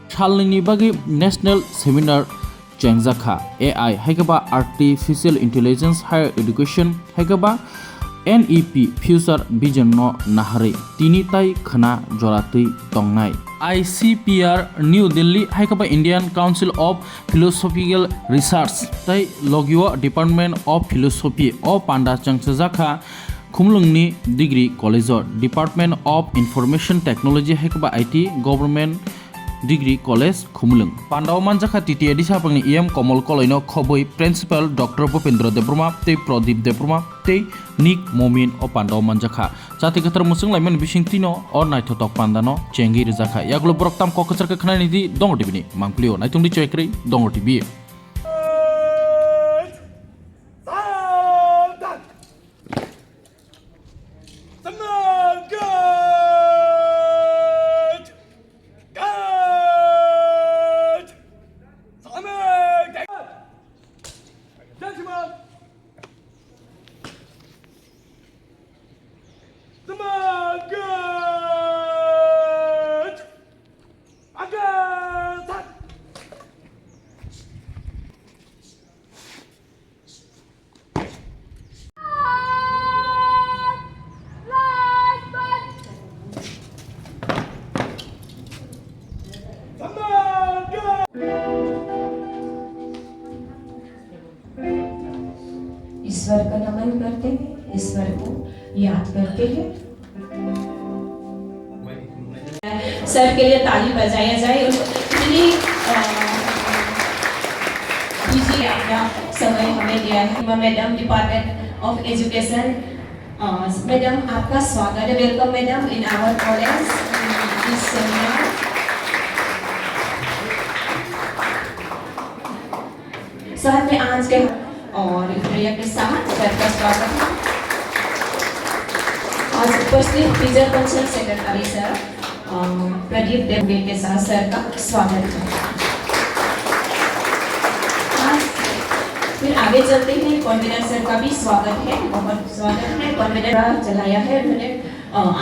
Shalini bagi National Seminar Chengzakha AI haikaba Artificial Intelligence Higher Education haikaba NEP Future Vision no nahari tini tai khana joratui tongnai ICPR New Delhi haikaba Indian Council of Philosophical Research tai Logio Department of Philosophy o Panda Chengzakha Khumlungni Degree College Department of Information Technology haikaba IT Government Degree College Khumlung Pandau Manjaka TTI disapangni EM Komol Koloino Khoboi Principal Dr. Bhupendra Debruma tei Pradip Debruma tei Nick Momin o Pandau Manjaka jati katar musung laiman bising tino o naithotok pandano chengi rijaka yaglo borok tam kokachar ka khnani di dongo tv ni mangplio naitung di chekri dongo tv ईश्वर का नमन करते हैं, ईश्वर को याद करते हैं। Sir के लिए ताली बजाया जाए और दीजिए अपना समय हमें दिया है। Madam department of education madam आपका स्वागत है। Welcome madam in our college this seminar. साथ में आज के और प्रिया के साथ सर का स्वागत है। आज उपस्थित teacher council secretary sir Pradeep Devage के साथ सर का स्वागत है। आज फिर आगे चलते हैं कॉन्वेनर सर का भी स्वागत है, बहुत स्वागत है। कॉन्वेनर चलाया है उन्होंने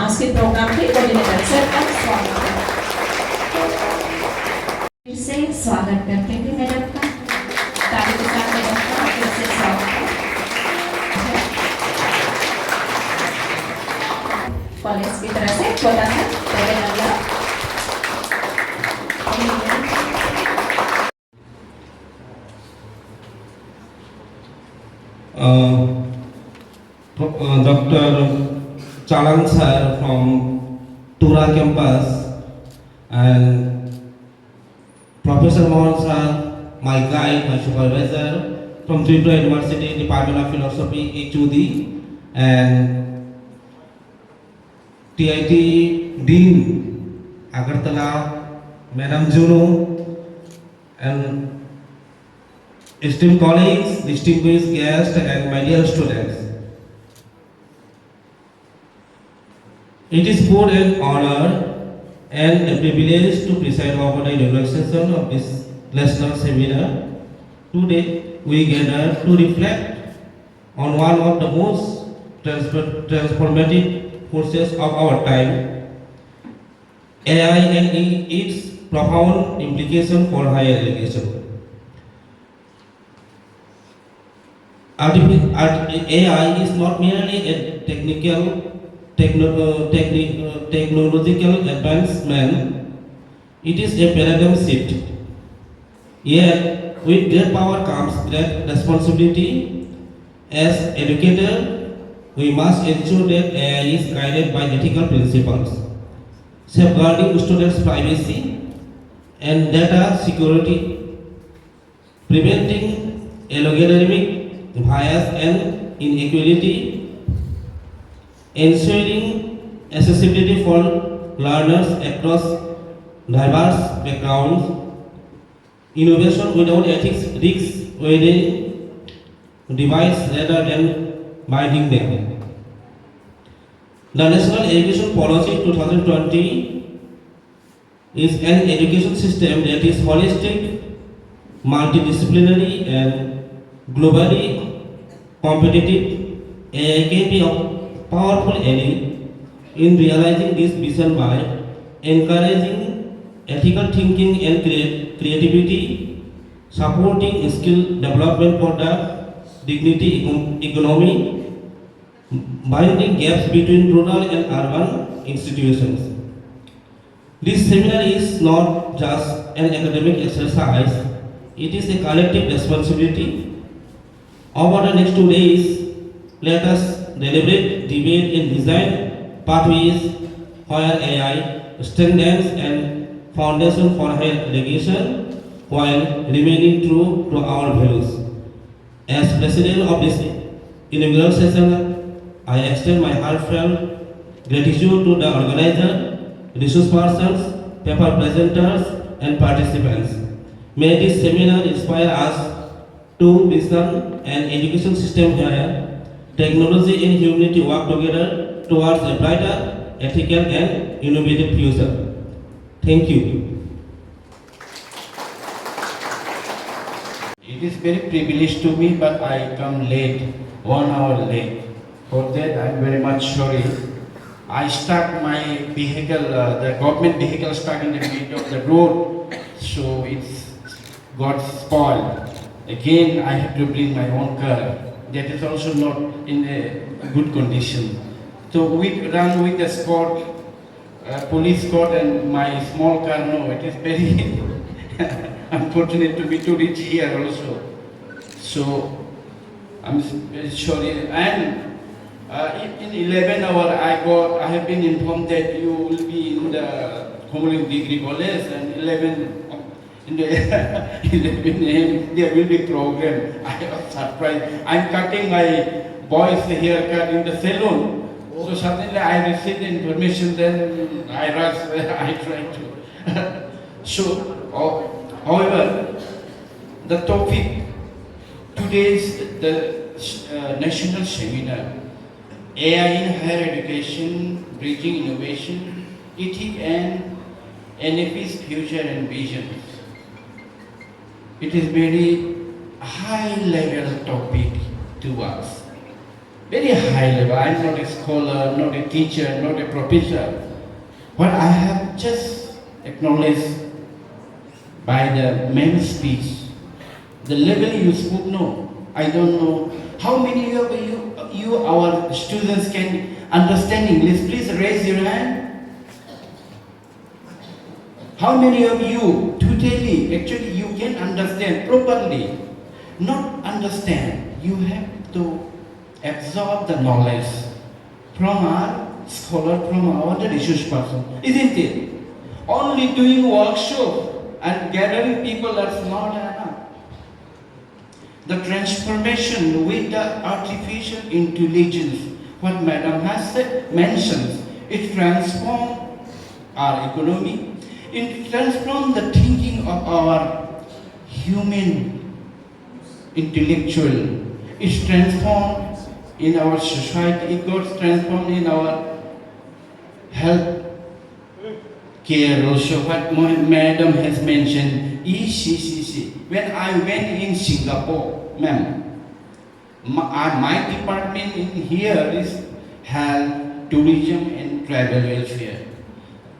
आज के प्रोग्राम के कॉन्वेनर सर का स्वागत है। फिर से स्वागत करते हैं मैडम का ताली के साथ मैडम का फिर से स्वागत है। कॉलेज की तरफ से छोटा सा Dr. Chalan sir from Tura campus and Professor Mohan sir, my guide, my supervisor from Tripura University Department of Philosophy HUD and TIT Dean Agartala, Madam Juno and esteemed colleagues, distinguished guests and my dear students. It is both an honor and a privilege to preside over the inaugural session of this national seminar. Today we gather to reflect on one of the most transformative forces of our time, AI and its profound implication for higher education. AI is not merely a technological advancement, it is a paradigm shift. Yet, with great power comes great responsibility. As educators, we must ensure that AI is guided by ethical principles, safeguarding students' privacy and data security, preventing algorithmic bias and inequality, ensuring accessibility for learners across diverse backgrounds, innovation without ethics risks weighing divides rather than binding them. The National Education Policy 2020 is an education system that is holistic, multidisciplinary and globally competitive, AI can be a powerful ally in realizing this vision by encouraging ethical thinking and creativity, supporting skill development for the dignity economy, binding gaps between rural and urban institutions. This seminar is not just an academic exercise, it is a collective responsibility. Over the next 2 days, let us deliberate, debate, and design pathways where AI strengthens and foundation for higher education while remaining true to our values. As president of this inaugural session, I extend my heartfelt gratitude to the organizer, resource persons, paper presenters, and participants. May this seminar inspire us to vision an education system where technology and humanity work together towards a brighter, ethical, and innovative future. Thank you. It is very privileged to me, but I come late, 1 hour late. For that, I'm very much sorry. I stuck my vehicle, the government vehicle stuck in the middle of the road, so it's got spoiled. Again, I have to bring my own car. That is also not in a good condition. So we run with the escort, police escort, and my small car. No, it is very unfortunate to me to reach here also. So I'm very sorry. And in 11 hour, I have been informed that you will be in the Khomolung Degree College, and 11 in the 11 a.m. there will be program. I was surprised. I'm cutting my boy's haircut in the salon. So suddenly I received the information, then I rushed, I tried to. So, however, the topic today's the national seminar, AI in higher education, bridging innovation, ethics and NFP's future and vision. It is very high level topic to us. Very high level. I'm not a scholar, not a teacher, not a professor. But I have just acknowledged by the main speech, the level you spoke, no. I don't know how many of you, our students, can understand English. Please raise your hand. How many of you totally, actually you can understand properly? Not understand, you have to absorb the knowledge from our scholar, from our research person, isn't it? Only doing workshop and gathering people are not enough. The transformation with the artificial intelligence, what Madam has said, mentions, it transforms our economy, it transforms the thinking of our human intellectual, it transforms in our society, it got transformed in our health care also. What Madam has mentioned, ECCC. When I went in Singapore, ma'am, my department in here is health, tourism and travel welfare.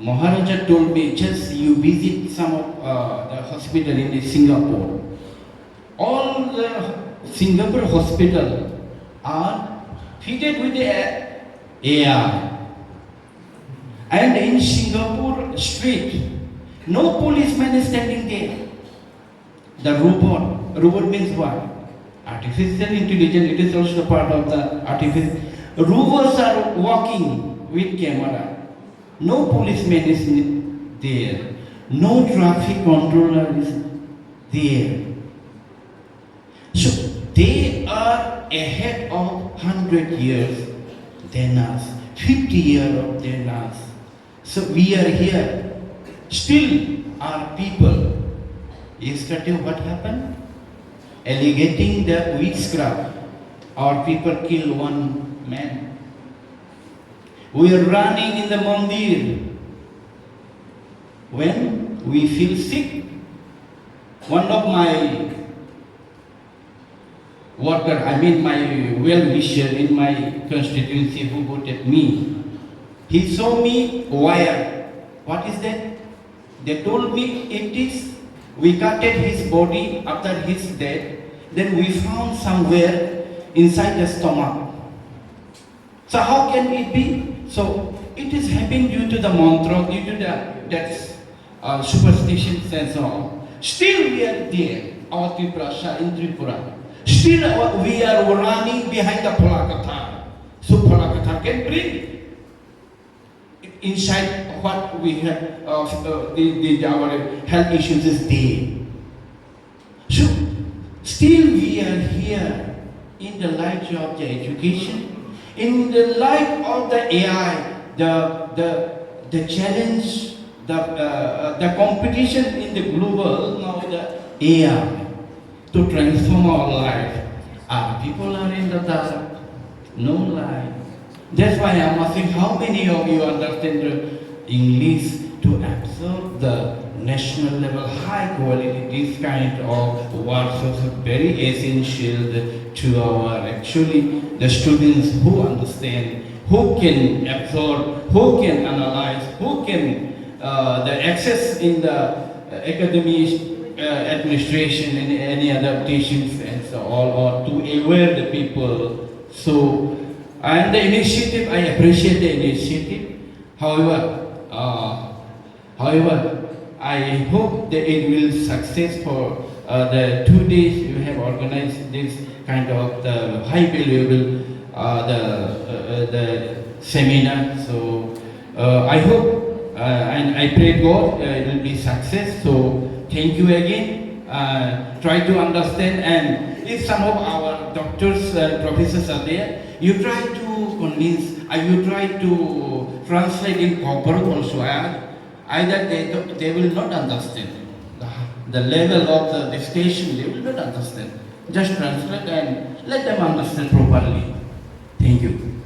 Maharaja told me, just you visit some of the hospital in Singapore. All the Singapore hospital are fitted with the AI. And in Singapore street, no policeman is standing there. The robot means what? Artificial intelligence, it is also part of the artificial. Robots are walking with camera. No policeman is there. No traffic controller is there. So they are ahead of 100 years than us, 50 years than us. So we are here. Still our people. Yesterday what happened? Alligating the witchcraft. Our people killed one man. We are running in the mandir. When we feel sick, one of worker, I mean my well-wisher in my constituency who voted me, he saw me wire. What is that? They told me it is, we gutted his body after his death, then we found somewhere inside the stomach. So how can it be? So it is happening due to the mantra, due to that superstitions and so on. Still we are there, our Triprasha in Tripura. Still we are running behind the Palakatha. So Palakatha can bring inside what we have, our health issues is there. So still we are here in the light of the education, in the light of the AI, the challenge, the competition in the global, now the AI to transform our life. People are in the dark, no light. That's why I'm asking how many of you understand the English to absorb the national level high quality, this kind of works are very essential to our actually the students who understand, who can absorb, who can analyze, who can the access in the academic administration and any adaptations and so on, or to aware the people. So, and the initiative, I appreciate the initiative. However, I hope that it will success for the 2 days you have organized this kind of the high valuable the seminar. So I hope and I pray God it will be success. So thank you again. Try to understand, and if some of our doctors and professors are there, you try to convince, you try to translate in proper also. Either they will not understand the level of the discussion, they will not understand. Just translate and let them understand properly. Thank you.